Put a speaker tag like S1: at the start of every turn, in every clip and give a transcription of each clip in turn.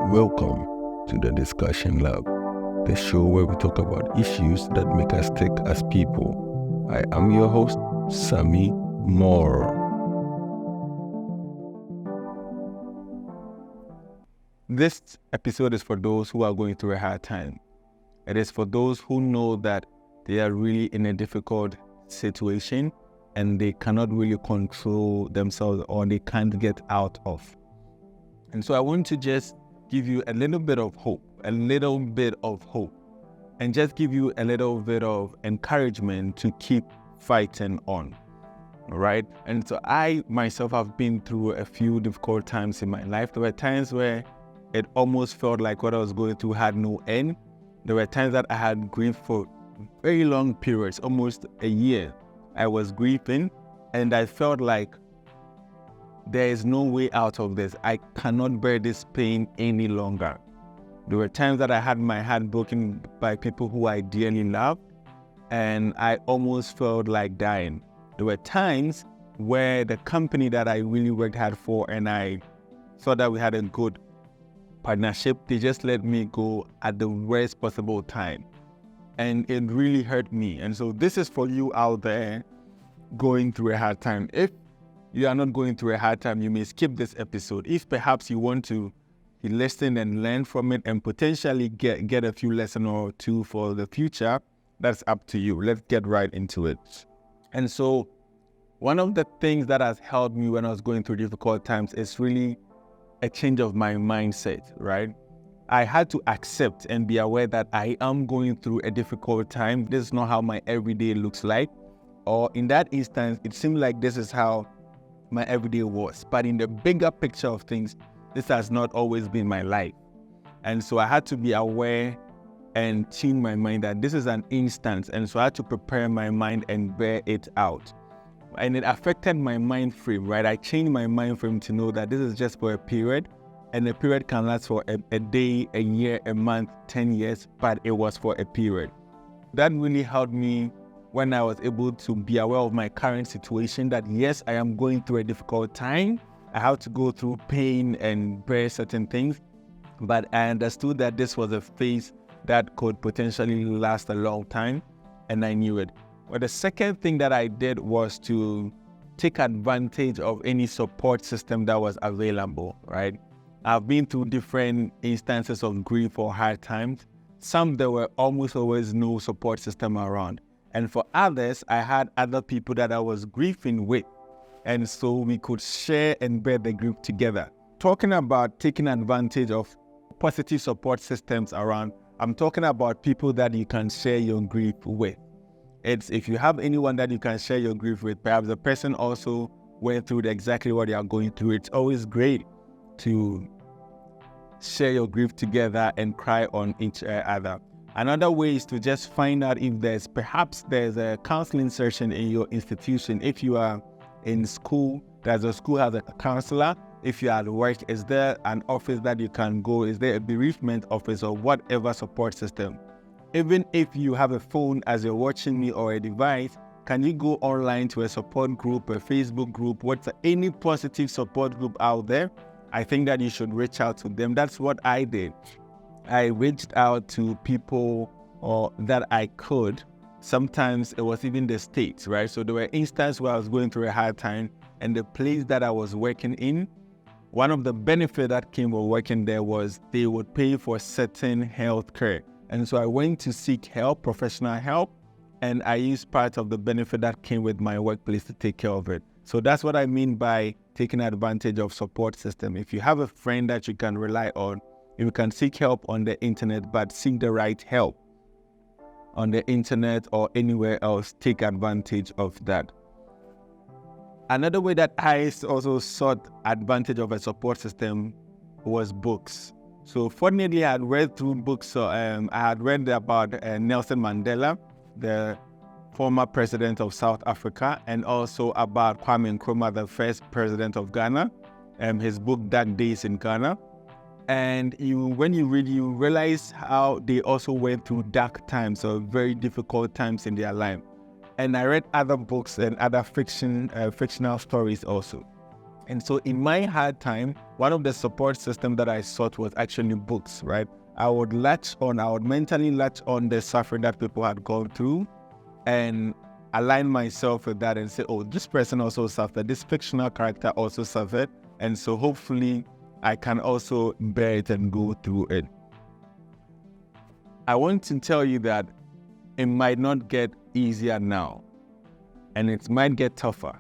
S1: Welcome to the Discussion Lab, the show where we talk about issues that make us tick as people. I am your host, Sami Moore. This episode is for those who are going through a hard time. It is for those who know that they are really in a difficult situation and they cannot really control themselves or they can't get out of. And so I want to just give you a little bit of hope, and just give you a little bit of encouragement to keep fighting on, all right? And so I myself have been through a few difficult times in my life. There were times where it almost felt like what I was going through had no end. There were times that I had grief for very long periods, almost a year. I was grieving and I felt like there is no way out of this. I cannot bear this pain any longer. There were times that I had my heart broken by people who I dearly loved, and I almost felt like dying. There were times where the company that I really worked hard for and I thought that we had a good partnership, they just let me go at the worst possible time. And it really hurt me. And so this is for you out there going through a hard time. If you are not going through a hard time, you may skip this episode. If perhaps you want to listen and learn from it and potentially get a few lessons or two for the future, that's up to you. Let's get right into it. And so one of the things that has helped me when I was going through difficult times is really a change of my mindset, right? I had to accept and be aware that I am going through a difficult time. This is not how my everyday looks like. Or in that instance, it seemed like this is how my everyday was. But in the bigger picture of things, this has not always been my life. And so I had to be aware and tune my mind that this is an instance. And so I had to prepare my mind and bear it out. And it affected my mind frame, right? I changed my mind frame to know that this is just for a period. And the period can last for a day, a year, a month, 10 years, but it was for a period. That really helped me when I was able to be aware of my current situation, that yes, I am going through a difficult time. I have to go through pain and bear certain things, but I understood that this was a phase that could potentially last a long time, and I knew it. Well, the second thing that I did was to take advantage of any support system that was available, right? I've been through different instances of grief or hard times. Some there were almost always no support system around. And for others, I had other people that I was grieving with. And so we could share and bear the grief together. Talking about taking advantage of positive support systems around, I'm talking about people that you can share your grief with. It's if you have anyone that you can share your grief with, perhaps the person also went through exactly what they are going through. It's always great to share your grief together and cry on each other. Another way is to just find out if there's a counseling session in your institution. If you are in school, the school has a counselor. If you are at work, is there an office that you can go? Is there a bereavement office or whatever support system? Even if you have a phone as you're watching me or a device, can you go online to a support group, a Facebook group, any positive support group out there? I think that you should reach out to them. That's what I did. I reached out to people that I could. Sometimes it was even the States, right? So there were instances where I was going through a hard time, and the place that I was working in, one of the benefits that came with working there was they would pay for certain health care. And so I went to seek help, professional help, and I used part of the benefit that came with my workplace to take care of it. So that's what I mean by taking advantage of support system. If you have a friend that you can rely on, you can seek help on the internet, but seek the right help on the internet or anywhere else. Take advantage of that. Another way that I also sought advantage of a support system was books. So fortunately, I had read through books. I had read about Nelson Mandela, the former president of South Africa, and also about Kwame Nkrumah, the first president of Ghana, his book, Dark Days in Ghana. And when you read, you realize how they also went through dark times or very difficult times in their life. And I read other books and other fictional stories also. And so in my hard time, one of the support systems that I sought was actually books, right? I would mentally latch on the suffering that people had gone through and align myself with that and say, oh, this person also suffered, this fictional character also suffered. And so hopefully I can also bear it and go through it. I want to tell you that it might not get easier now and it might get tougher.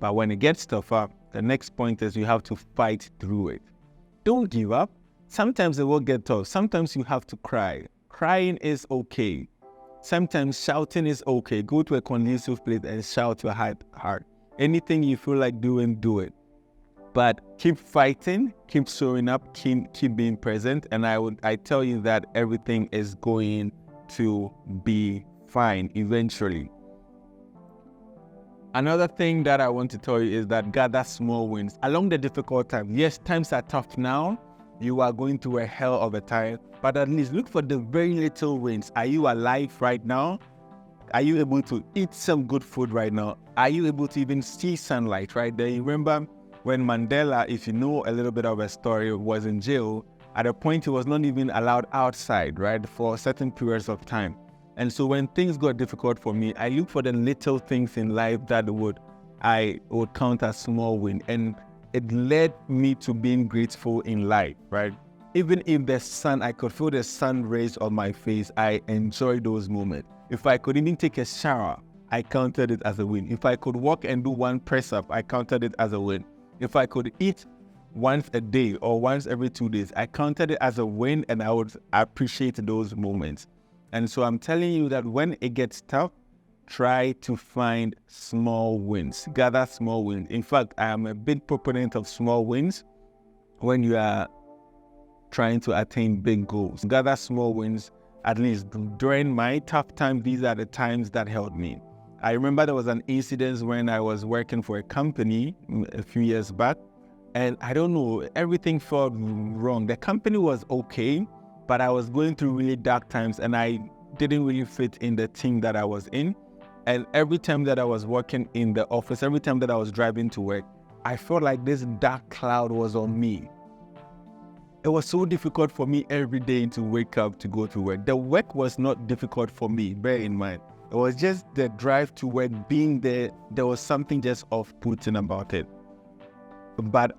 S1: But when it gets tougher, the next point is you have to fight through it. Don't give up. Sometimes it will get tough. Sometimes you have to cry. Crying is okay. Sometimes shouting is okay. Go to a conducive place and shout your heart. Anything you feel like doing, do it. But keep fighting, keep showing up, keep being present. And I tell you that everything is going to be fine eventually. Another thing that I want to tell you is that gather small wins along the difficult times. Yes, times are tough now. You are going through a hell of a time, but at least look for the very little wins. Are you alive right now? Are you able to eat some good food right now? Are you able to even see sunlight right there? You remember when Mandela, if you know a little bit of a story, was in jail, at a point he was not even allowed outside, right, for certain periods of time. And so when things got difficult for me, I look for the little things in life that I would count as small win. And it led me to being grateful in life, right? Even if I could feel the sun rays on my face, I enjoyed those moments. If I could even take a shower, I counted it as a win. If I could walk and do one press up, I counted it as a win. If I could eat once a day or once every 2 days, I counted it as a win and I would appreciate those moments. And so I'm telling you that when it gets tough, try to find small wins, gather small wins. In fact, I am a big proponent of small wins when you are trying to attain big goals. Gather small wins, at least during my tough time, these are the times that helped me. I remember there was an incident when I was working for a company a few years back, and I don't know, everything felt wrong. The company was okay, but I was going through really dark times and I didn't really fit in the team that I was in. And every time that I was working in the office, every time that I was driving to work, I felt like this dark cloud was on me. It was so difficult for me every day to wake up to go to work. The work was not difficult for me, bear in mind. It was just the drive to work, being there was something just off-putting about it. But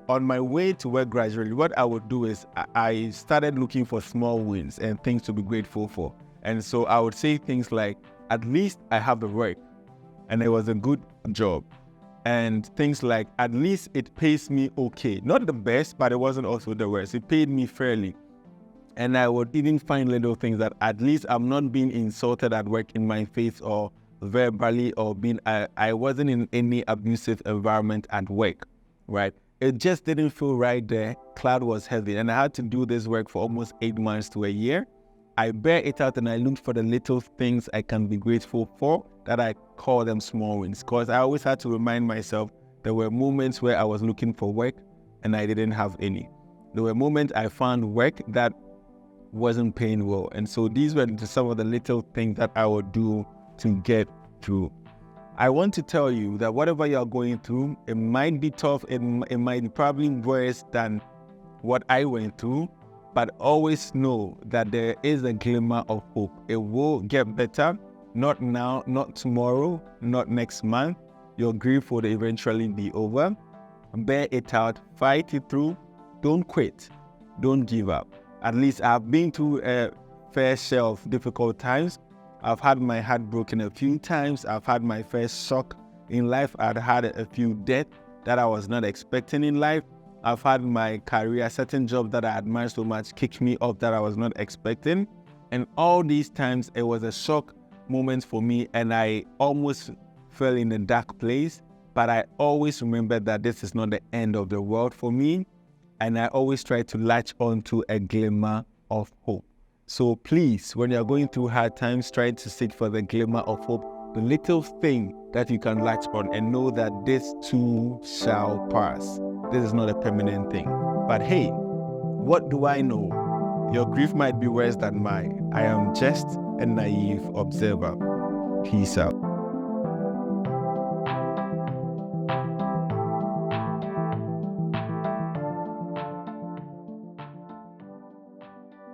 S1: on my way to work gradually, what I would do is I started looking for small wins and things to be grateful for. And so I would say things like, at least I have the work and it was a good job. And things like, at least it pays me okay. Not the best, but it wasn't also the worst. It paid me fairly. And I would even find little things that at least I'm not being insulted at work in my face or verbally or I wasn't in any abusive environment at work, right? It just didn't feel right there. Cloud was heavy and I had to do this work for almost 8 months to a year. I bear it out and I looked for the little things I can be grateful for that I call them small wins, because I always had to remind myself there were moments where I was looking for work and I didn't have any. There were moments I found work that wasn't paying well. And so these were some of the little things that I would do to get through. I want to tell you that whatever you're going through, it might be tough, it might be probably worse than what I went through, but always know that there is a glimmer of hope. It will get better, not now, not tomorrow, not next month. Your grief will eventually be over. Bear it out, fight it through, don't quit, don't give up. At least I've been through a fair share of difficult times. I've had my heart broken a few times. I've had my first shock in life. I've had a few deaths that I was not expecting in life. I've had my career, certain job that I admire so much, kick me off that I was not expecting. And all these times, it was a shock moment for me and I almost fell in a dark place. But I always remember that this is not the end of the world for me. And I always try to latch on to a glimmer of hope. So please, when you're going through hard times, try to seek for the glimmer of hope, the little thing that you can latch on and know that this too shall pass. This is not a permanent thing. But hey, what do I know? Your grief might be worse than mine. I am just a naive observer. Peace out.